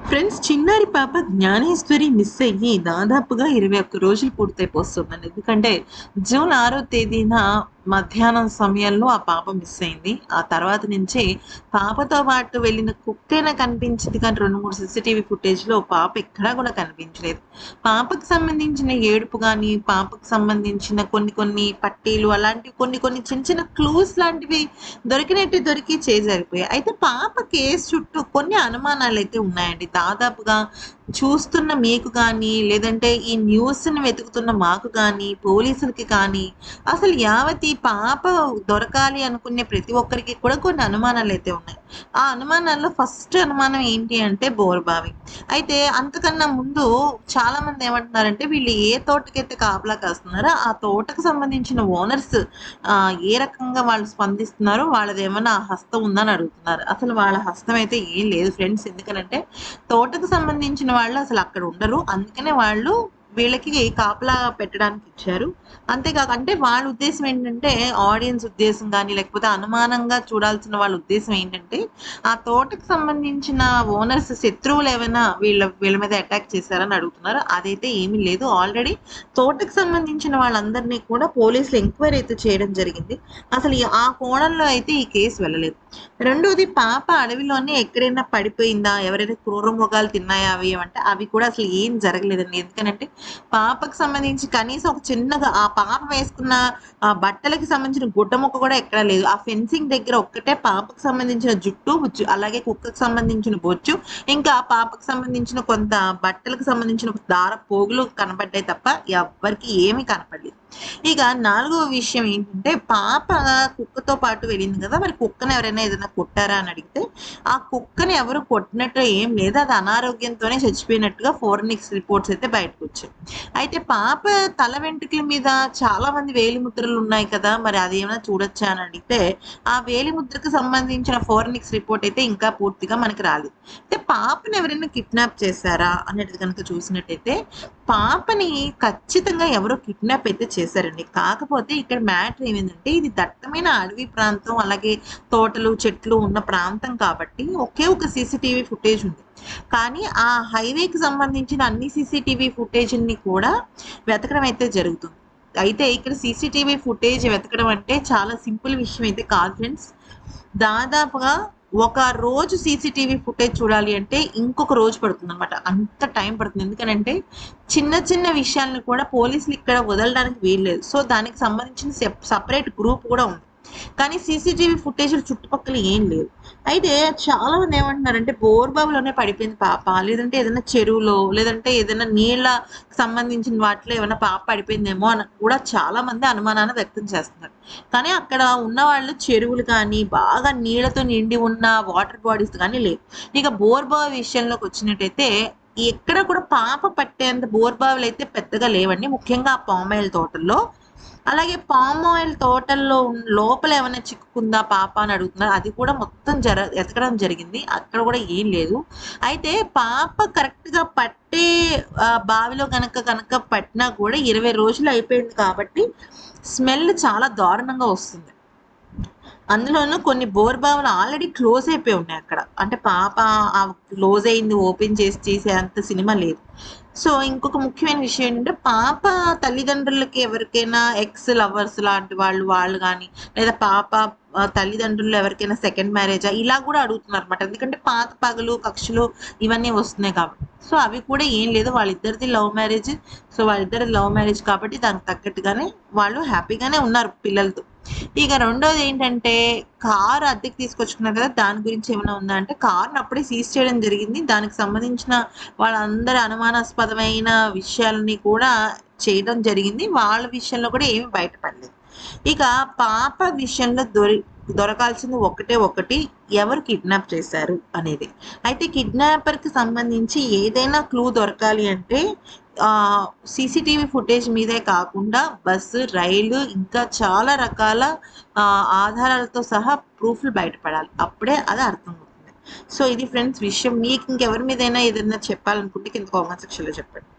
Friends, చిన్నారి పాప Gnaneshwari miss అయ్యి దాదాపుగా 21 రోజులు పూర్తయిపోతుందండి. ఎందుకంటే జూన్ 6వ తేదీన మధ్యాహ్నం సమయంలో ఆ పాప మిస్ అయింది. ఆ తర్వాత నుంచి పాపతో పాటు వెళ్ళిన కుక్కైనా కనిపించింది, కానీ 2, 3 సీసీటీవీ ఫుటేజ్‌లో పాప ఎక్కడా కూడా కనిపించలేదు. పాపకు సంబంధించిన ఏడుపు గాని, పాపకు సంబంధించిన కొన్ని కొన్ని పట్టీలు అలాంటివి కొన్ని కొన్ని చిన్న చిన్న క్లూస్ లాంటివి దొరికి చేజారిపోయాయి. అయితే పాప కేస్ చుట్టూ కొన్ని అనుమానాలైతే ఉన్నాయండి. దాదాపుగా చూస్తున్న మీకు కానీ, లేదంటే ఈ న్యూస్‌ని వెతుకుతున్న మాకు కానీ, పోలీసులకి కానీ, అసలు యావత్ ఈ పాప దొరకాలి అనుకునే ప్రతి ఒక్కరికి కూడా కొన్ని అనుమానాలైతే ఉన్నాయి. ఆ అనుమానాల్లో ఫస్ట్ అనుమానం ఏంటి అంటే బోరుబావి. అయితే అంతకన్నా ముందు చాలామంది ఏమంటున్నారంటే, వీళ్ళు ఏ తోటకైతే కాపలా కాస్తున్నారో ఆ తోటకు సంబంధించిన ఓనర్స్ ఏ రకంగా వాళ్ళు స్పందిస్తున్నారో, వాళ్ళదేమన్నా హస్తం ఉందా అని అడుగుతున్నారు. అసలు వాళ్ళ హస్తం అయితే ఏం లేదు ఫ్రెండ్స్. ఎందుకనంటే తోటకు సంబంధించిన వాళ్ళు అసలు అక్కడ ఉండరు. అందుకనే వాళ్ళు వీళ్ళకి కాపలా పెట్టడానికి ఇచ్చారు. అంతేకాక అంటే వాళ్ళ ఉద్దేశ్యం ఏంటంటే, ఆడియన్స్ ఉద్దేశం గాని, లేకపోతే అనుమానంగా చూడాల్సిన వాళ్ళ ఉద్దేశ్యం ఏంటంటే, ఆ తోటకి సంబంధించిన ఓనర్స్ శత్రువులు ఏమైనా వీళ్ళ మీద అటాక్ చేశారని అడుగుతున్నారు. అదైతే ఏమీ లేదు. ఆల్రెడీ తోటకి సంబంధించిన వాళ్ళందరినీ కూడా పోలీసులు ఎంక్వైరీ అయితే చేయడం జరిగింది. అసలు ఆ కోణంలో అయితే ఈ కేసు వెళ్ళలేదు. రెండోది, పాప అడవిలోనే ఎక్కడైనా పడిపోయిందా? ఎవరైనా క్రూర మృగాలు తిన్నాయా అవి అంటే, అవి కూడా అసలు ఏం జరగలేదండి. ఎందుకనంటే పాపకు సంబంధించి కనీసం ఒక చిన్నగా ఆ పాప వేసుకున్న బట్టలకి సంబంధించిన గుడ్డ ముక్క కూడా ఎక్కడా లేదు. ఆ ఫెన్సింగ్ దగ్గర ఒక్కటే పాపకు సంబంధించిన జుట్టు, అలాగే కుక్కకు సంబంధించిన బొచ్చు, ఇంకా ఆ పాపకు సంబంధించిన కొంత బట్టలకు సంబంధించిన దారపు పోగులు కనపడ్డాయి తప్ప ఎవ్వరికీ ఏమీ కనపడలేదు. ఇక నాలుగవ విషయం ఏంటంటే, పాప కుక్కతో పాటు వెళ్ళింది కదా! మరి కుక్కని ఎవరైనా ఏదైనా కొట్టారా అని అడిగితే, ఆ కుక్కని ఎవరు కొట్టినట్టు ఏం లేదు. అది అనారోగ్యంతోనే చచ్చిపోయినట్టుగా ఫోరెన్సిక్ రిపోర్ట్స్ అయితే బయటకొచ్చాయి. అయితే పాప తల వెంట్రుకల మీద చాలా మంది వేలిముద్రలు ఉన్నాయి కదా! మరి అదేమైనా చూడొచ్చా అని అడిగితే, ఆ వేలిముద్రకు సంబంధించిన ఫోరెన్సిక్ రిపోర్ట్ అయితే ఇంకా పూర్తిగా మనకి రాలేదు. అయితే పాపని ఎవరైనా కిడ్నాప్ చేశారా అనేది గనుక చూసినట్టయితే, పాపని ఖచ్చితంగా ఎవరో కిడ్నాప్ అయితే చేశారండి. కాకపోతే ఇక్కడ మ్యాటర్ ఏమైందంటే, ఇది దట్టమైన అడవి ప్రాంతం, అలాగే తోటలు, చెట్లు ఉన్న ప్రాంతం కాబట్టి ఒకే ఒక సీసీటీవీ ఫుటేజ్ ఉంది. కానీ ఆ హైవేకి సంబంధించిన అన్ని సీసీటీవీ ఫుటేజ్‌ని కూడా వెతకడం అయితే జరుగుతుంది. అయితే ఇక్కడ సీసీటీవీ ఫుటేజ్ వెతకడం అంటే చాలా సింపుల్ విషయం అయితే కాదు ఫ్రెండ్స్. దాదాపుగా ఒక రోజు సీసీటీవీ ఫుటేజ్ చూడాలి అంటే ఇంకొక రోజు పడుతుందనమాట. అంత టైం పడుతుంది. ఎందుకనంటే చిన్న చిన్న విషయాలను కూడా పోలీసులు ఇక్కడ వదలడానికి వీల్లేదు. సో దానికి సంబంధించిన సెపరేట్ గ్రూప్ కూడా ఉంది. కానీ సీసీటీవీ ఫుటేజ్‌లు చుట్టుపక్కల ఏం లేవు. అయితే చాలా మంది ఏమంటున్నారంటే, బోరుబావిలోనే పడిపోయింది పాప, లేదంటే ఏదైనా చెరువులో, లేదంటే ఏదైనా నీళ్ళకి సంబంధించిన వాటిలో ఏమైనా పాప పడిపోయిందేమో అని కూడా చాలా మంది అనుమానాన్ని వ్యక్తం చేస్తున్నారు. కానీ అక్కడ ఉన్నవాళ్ళు చెరువులు కానీ, బాగా నీళ్ళతో నిండి ఉన్న వాటర్ బాడీస్ కానీ లేవు. ఇక బోరుబావి విషయంలోకి వచ్చినట్టయితే, ఎక్కడ కూడా పాప పట్టేంత బోరుబావులైతే పెద్దగా లేవండి. ముఖ్యంగా ఆ పామాయిల్ తోటల్లో. అలాగే పామ్ ఆయిల్ తోటల్లో లోపల ఏమైనా చిక్కుకుందా పాప అని అడుగుతున్నారు. అది కూడా మొత్తం ఎతకడం జరిగింది. అక్కడ కూడా ఏం లేదు. అయితే పాప కరెక్ట్‌గా పట్టే బావిలో గనక పట్టినా కూడా 20 రోజులు అయిపోయింది కాబట్టి స్మెల్ చాలా దారుణంగా వస్తుంది. అందులోనూ కొన్ని బోరుబావులు ఆల్రెడీ క్లోజ్ అయిపోయి ఉన్నాయి అక్కడ. అంటే పాప క్లోజ్ అయింది ఓపెన్ చేసి చేసేంత సినిమా లేదు. సో ఇంకొక ముఖ్యమైన విషయం ఏంటంటే, పాప తల్లిదండ్రులకి ఎవరికైనా ఎక్స్ లవర్స్ లాంటి వాళ్ళు గాని, లేదా పాప తల్లిదండ్రులు ఎవరికైనా సెకండ్ మ్యారేజా ఇలా కూడా అడుగుతున్నారన్నమాట. ఎందుకంటే పాత పగలు, కక్షలు ఇవన్నీ వస్తున్నాయి కాబట్టి. సో అవి కూడా ఏం లేదు. వాళ్ళిద్దరిది లవ్ మ్యారేజ్. సో వాళ్ళిద్దరిది లవ్ మ్యారేజ్ కాబట్టి దానికి తగ్గట్టుగానే వాళ్ళు హ్యాపీగానే ఉన్నారు పిల్లలతో. ఇక రెండోది ఏంటంటే, కారు అద్దెకి తీసుకొచ్చుకున్నారు కదా! దాని గురించి ఏమైనా ఉందా అంటే, కార్‌ని అప్పుడే సీజ్ చేయడం జరిగింది. దానికి సంబంధించిన వాళ్ళందరి అనుమానాస్పదమైన విషయాలని కూడా చేయడం జరిగింది. వాళ్ళ విషయంలో కూడా ఏమి బయటపడలేదు. ఇక పాప విషయంలో దొరకాల్సింది ఒకటే ఒకటి, ఎవరు కిడ్నాప్ చేశారు అనేది. అయితే కిడ్నాపర్‌కి సంబంధించి ఏదైనా క్లూ దొరకాలి అంటే సీసీటీవీ ఫుటేజ్ మీదే కాకుండా బస్సు, రైలు ఇంకా చాలా రకాల ఆధారాలతో సహా ప్రూఫ్‌లు బయటపడాలి. అప్పుడే అది అర్థమవుతుంది. సో ఇది ఫ్రెండ్స్ విషయం. మీకు ఇంకెవరి మీదైనా ఏదైనా చెప్పాలనుకుంటే కింద కామెంట్ సెక్షన్‌లో చెప్పండి.